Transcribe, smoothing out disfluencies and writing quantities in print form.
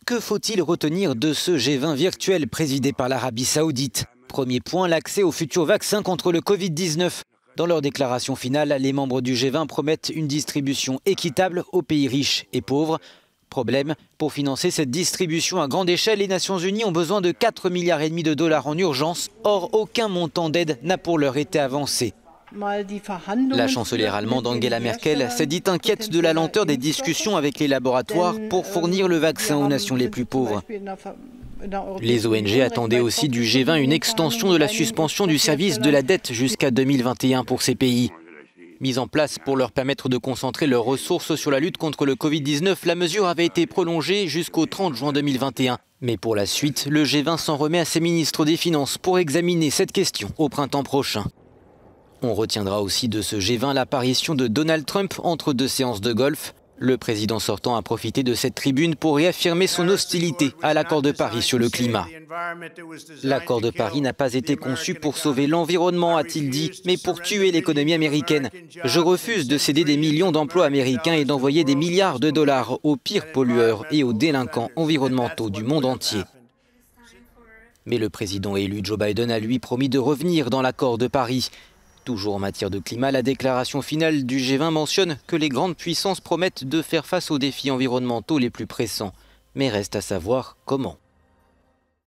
Que faut-il retenir de ce G20 virtuel présidé par l'Arabie Saoudite? Premier point, l'accès aux futurs vaccins contre le Covid-19. Dans leur déclaration finale, les membres du G20 promettent une distribution équitable aux pays riches et pauvres. Problème, pour financer cette distribution à grande échelle, les Nations Unies ont besoin de 4,5 milliards de dollars en urgence. Or, aucun montant d'aide n'a pour l'heure été avancé. La chancelière allemande Angela Merkel s'est dite inquiète de la lenteur des discussions avec les laboratoires pour fournir le vaccin aux nations les plus pauvres. Les ONG attendaient aussi du G20 une extension de la suspension du service de la dette jusqu'à 2021 pour ces pays. Mise en place pour leur permettre de concentrer leurs ressources sur la lutte contre le Covid-19, la mesure avait été prolongée jusqu'au 30 juin 2021. Mais pour la suite, le G20 s'en remet à ses ministres des Finances pour examiner cette question au printemps prochain. On retiendra aussi de ce G20 l'apparition de Donald Trump entre deux séances de golf. Le président sortant a profité de cette tribune pour réaffirmer son hostilité à l'accord de Paris sur le climat. L'accord de Paris n'a pas été conçu pour sauver l'environnement, a-t-il dit, mais pour tuer l'économie américaine. Je refuse de céder des millions d'emplois américains et d'envoyer des milliards de dollars aux pires pollueurs et aux délinquants environnementaux du monde entier. Mais le président élu Joe Biden a lui promis de revenir dans l'accord de Paris. Toujours en matière de climat, la déclaration finale du G20 mentionne que les grandes puissances promettent de faire face aux défis environnementaux les plus pressants. Mais reste à savoir comment.